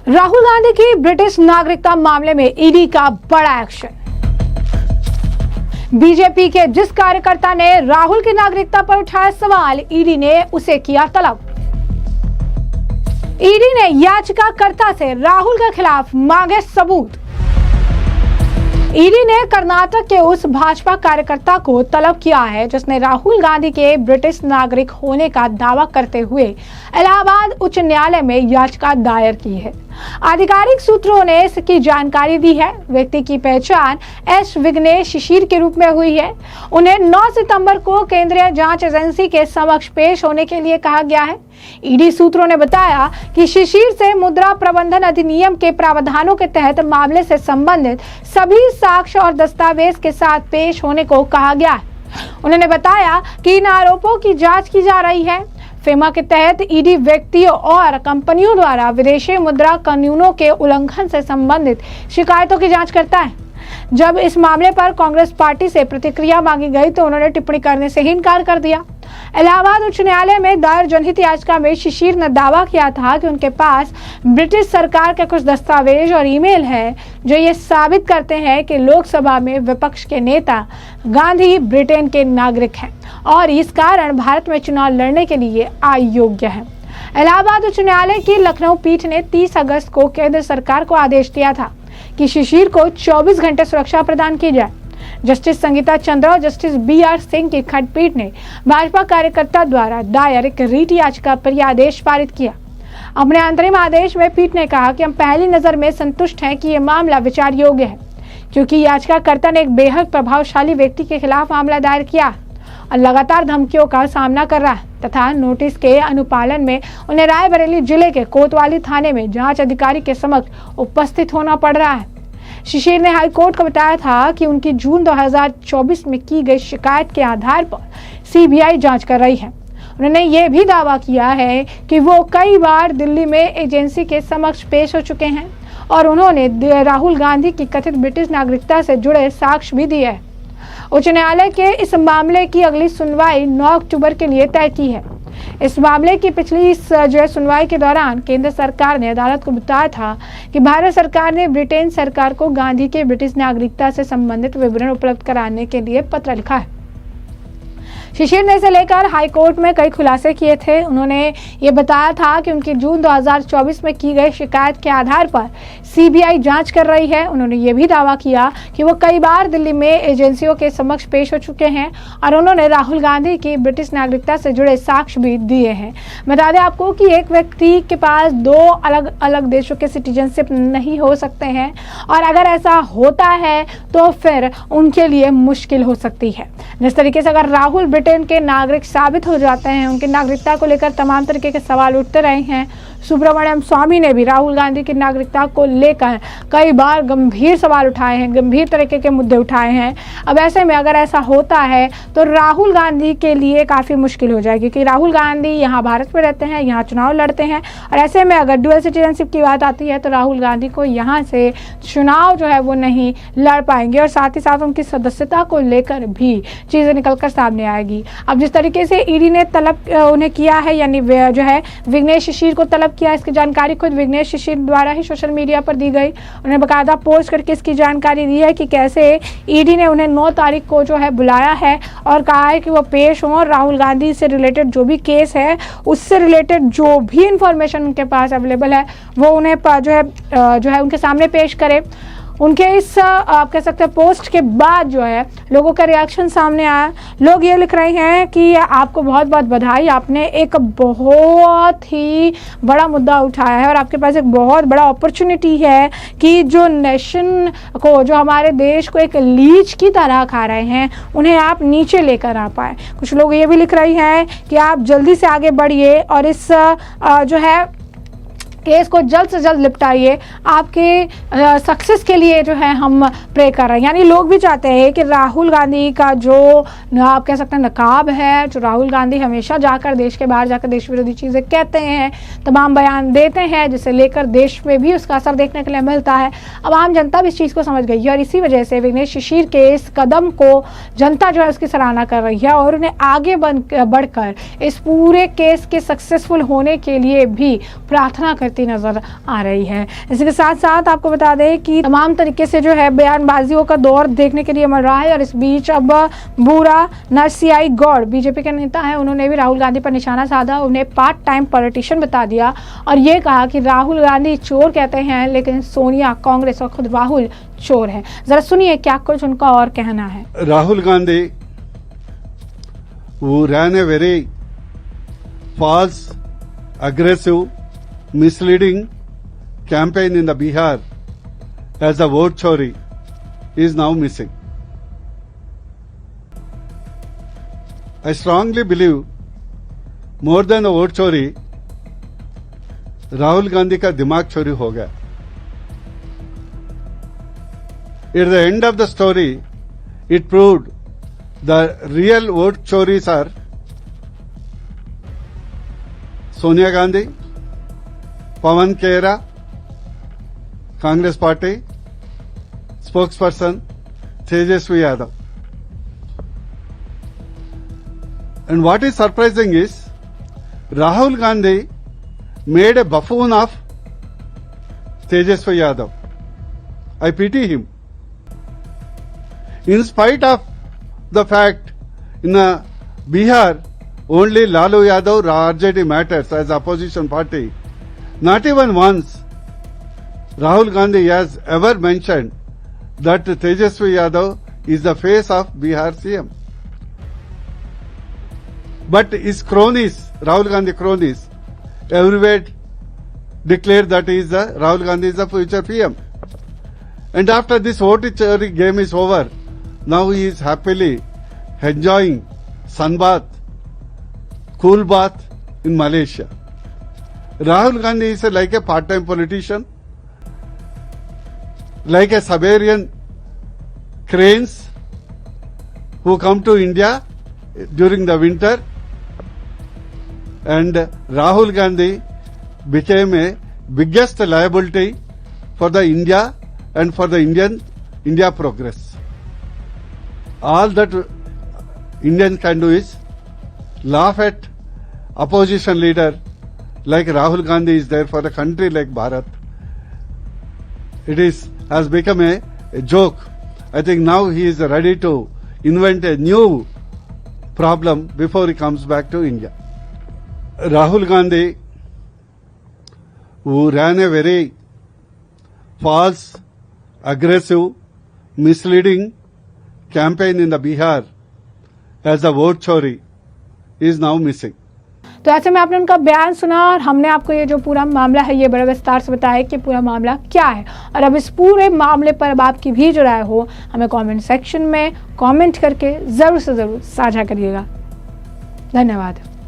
राहुल गांधी की ब्रिटिश नागरिकता मामले में ईडी का बड़ा एक्शन। बीजेपी के जिस कार्यकर्ता ने राहुल की नागरिकता पर उठाया सवाल, ईडी ने उसे किया तलब। ईडी ने याचिकाकर्ता से राहुल के खिलाफ मांगे सबूत। ईडी ने कर्नाटक के उस भाजपा कार्यकर्ता को तलब किया है जिसने राहुल गांधी के ब्रिटिश नागरिक होने का दावा करते हुए इलाहाबाद उच्च न्यायालय में याचिका दायर की है। आधिकारिक सूत्रों ने इसकी जानकारी दी है। व्यक्ति की पहचान एस विघ्नेश शिशिर के रूप में हुई है। उन्हें 9 सितंबर को केंद्रीय जांच एजेंसी के समक्ष पेश होने के लिए कहा गया है। ईडी सूत्रों ने बताया कि शिशिर से मुद्रा प्रबंधन अधिनियम के प्रावधानों के तहत मामले से संबंधित सभी साक्ष्य और दस्तावेज के साथ पेश होने को कहा गया है। उन्होंने बताया कि इन आरोपों की जांच की जा रही है। फेमा के तहत ईडी व्यक्तियों और कंपनियों द्वारा विदेशी मुद्रा कानूनों के उल्लंघन से संबंधित शिकायतों की जांच करता है। जब इस मामले पर कांग्रेस पार्टी से प्रतिक्रिया मांगी गई तो उन्होंने टिप्पणी करने से ही इनकार कर दिया। इलाहाबाद उच्च न्यायालय में दायर जनहित याचिका में शिशिर ने दावा किया था कि उनके पास ब्रिटिश सरकार के कुछ दस्तावेज और ईमेल है जो ये साबित करते हैं कि लोकसभा में विपक्ष के नेता गांधी ब्रिटेन के नागरिक हैं और इस कारण भारत में चुनाव लड़ने के लिए अयोग्य है। इलाहाबाद उच्च न्यायालय की लखनऊ पीठ ने 30 अगस्त को केंद्र सरकार को आदेश दिया था कि शिशिर को 24 घंटे सुरक्षा प्रदान की जाए। जस्टिस संगीता चंद्रा और जस्टिस BR सिंह की खंडपीठ ने भाजपा कार्यकर्ता द्वारा दायर एक रीट याचिका पर यह आदेश पारित किया। अपने अंतरिम आदेश में पीठ ने कहा कि हम पहली नजर में संतुष्ट हैं कि यह मामला विचार योग्य है, क्योंकि याचिकाकर्ता ने एक बेहद प्रभावशाली व्यक्ति के खिलाफ मामला दायर किया और लगातार धमकियों का सामना कर रहा है तथा नोटिस के अनुपालन में उन्हें रायबरेली जिले के कोतवाली थाने में जांच अधिकारी के समक्ष उपस्थित होना पड़ रहा है। शिशिर ने हाईकोर्ट को बताया था कि उनकी जून 2024 में की गई शिकायत के आधार पर CBI जांच कर रही है। उन्होंने ये भी दावा किया है कि वो कई बार दिल्ली में एजेंसी के समक्ष पेश हो चुके हैं और उन्होंने राहुल गांधी की कथित ब्रिटिश नागरिकता से जुड़े साक्ष्य भी दिए हैं। उच्च न्यायालय के इस मामले की अगली सुनवाई 9 अक्टूबर के लिए तय की है। इस मामले की पिछली सुनवाई के दौरान केंद्र सरकार ने अदालत को बताया था कि भारत सरकार ने ब्रिटेन सरकार को गांधी के ब्रिटिश नागरिकता से संबंधित विवरण उपलब्ध कराने के लिए पत्र लिखा है। शिशिर ने इसे लेकर हाईकोर्ट में कई खुलासे किए थे। उन्होंने ये बताया था कि उनकी जून 2024 में की गई शिकायत के आधार पर CBI जांच कर रही है। उन्होंने ये भी दावा किया कि वो कई बार दिल्ली में एजेंसियों के समक्ष पेश हो चुके हैं और उन्होंने राहुल गांधी की ब्रिटिश नागरिकता से जुड़े साक्ष्य भी दिए हैं। बता दें आपको कि एक व्यक्ति के पास 2 अलग अलग देशों के सिटीजनशिप नहीं हो सकते हैं और अगर ऐसा होता है तो फिर उनके लिए मुश्किल हो सकती है। जिस तरीके से अगर राहुल ब्रिटेन के नागरिक साबित हो जाते हैं, उनकी नागरिकता को लेकर तमाम तरीके के सवाल उठते रहे हैं। सुब्रमण्यम स्वामी ने भी राहुल गांधी की नागरिकता को लेकर कई बार गंभीर सवाल उठाए हैं, गंभीर तरीके के मुद्दे उठाए हैं। अब ऐसे में अगर ऐसा होता है तो राहुल गांधी के लिए काफ़ी मुश्किल हो जाएगी, क्योंकि राहुल गांधी यहाँ भारत में रहते हैं, यहाँ चुनाव लड़ते हैं और ऐसे में अगर डुअल सिटीजनशिप की बात आती है तो राहुल गांधी को यहाँ से चुनाव जो है वो नहीं लड़ पाएंगे और साथ ही साथ उनकी सदस्यता को लेकर भी चीज़ें निकलकर सामने आएगी। अब जिस तरीके से ईडी ने तलब उन्हें किया है, यानी जो है विघ्नेश शिशिर को तलब किया, इसकी जानकारी खुद विघ्नेश शिशिर द्वारा ही सोशल मीडिया पर दी गई। उन्हें बाकायदा पोस्ट करके इसकी जानकारी दी है कि कैसे ईडी ने उन्हें 9 तारीख को जो है बुलाया है और कहा है कि वो पेश हों और राहुल गांधी से रिलेटेड जो भी केस है उससे रिलेटेड जो भी इंफॉर्मेशन उनके पास अवेलेबल है वो उन्हें जो है उनके सामने पेश करे। उनके इस आप कह सकते हैं पोस्ट के बाद जो है लोगों का रिएक्शन सामने आया। लोग ये लिख रहे हैं कि आपको बहुत बहुत बधाई, आपने एक बहुत ही बड़ा मुद्दा उठाया है और आपके पास एक बहुत बड़ा अपॉर्चुनिटी है कि जो नेशन को, जो हमारे देश को एक लीच की तरह खा रहे हैं, उन्हें आप नीचे लेकर आ पाए। कुछ लोग ये भी लिख रहे हैं कि आप जल्दी से आगे बढ़िए और इस जो है केस को जल्द से जल्द निपटाइए। आपके सक्सेस के लिए जो है हम प्रे कर रहे हैं। यानी लोग भी चाहते हैं कि राहुल गांधी का जो आप कह सकते हैं नकाब है, जो राहुल गांधी हमेशा जाकर देश के बाहर जाकर देश विरोधी चीज़ें कहते हैं, तमाम बयान देते हैं, जिसे लेकर देश में भी उसका असर देखने के लिए मिलता है। अब आम जनता भी इस चीज़ को समझ गई है और इसी वजह से विघ्नेश शिशिर के इस कदम को जनता जो है उसकी सराहना कर रही है और उन्हें आगे बढ़कर इस पूरे केस के सक्सेसफुल होने के लिए भी प्रार्थना करती बढ़ती नजर आ रही है। इसी के साथ साथ आपको बता दें कि तमाम तरीके से जो है बयानबाजियों का दौर देखने के लिए मिल रहा है। और इस बीच अब बूरा नरसिंह गौड़ बीजेपी के नेता है, उन्होंने भी राहुल गांधी पर निशाना साधा, उन्हें पार्ट टाइम पॉलिटिशियन बता दिया और ये कहा कि राहुल गांधी चोर कहते हैं लेकिन सोनिया, कांग्रेस और खुद राहुल चोर है। जरा सुनिए क्या कुछ उनका और कहना है। Rahul Gandhi, who ran a very false, aggressive, misleading campaign in the Bihar as a vote chori, is now missing. I strongly believe more than a vote chori, Rahul Gandhi का दिमाग चोरी हो गया. At the end of the story, it proved the real vote choris are Sonia Gandhi, Pawan Khera, Congress Party, spokesperson Tejaswi Yadav. And what is surprising is Rahul Gandhi made a buffoon of Tejaswi Yadav. I pity him. In spite of the fact in Bihar only Lalu Yadav RJD matters as opposition party, not even once Rahul Gandhi has ever mentioned that Tejaswi Yadav is the face of Bihar CM. But his cronies, Rahul Gandhi cronies, everywhere declare that Rahul Gandhi is the future PM. And after this vote game is over, now he is happily enjoying sunbath, cool bath in Malaysia. Rahul Gandhi is like a part-time politician, like a Siberian cranes who come to India during the winter, and Rahul Gandhi became a biggest liability for the India and for the India progress. All that Indian can do is laugh at opposition leader like Rahul Gandhi is there for a country like Bharat. It has become a joke. I think now he is ready to invent a new problem before he comes back to India. Rahul Gandhi, who ran a very false, aggressive, misleading campaign in the Bihar as a vote chori, is now missing. तो ऐसे में आपने उनका बयान सुना और हमने आपको ये जो पूरा मामला है ये बड़े विस्तार से बताया कि पूरा मामला क्या है। और अब इस पूरे मामले पर अब आपकी भी जो राय हो हमें कमेंट सेक्शन में कमेंट करके जरूर से जरूर साझा करिएगा। धन्यवाद।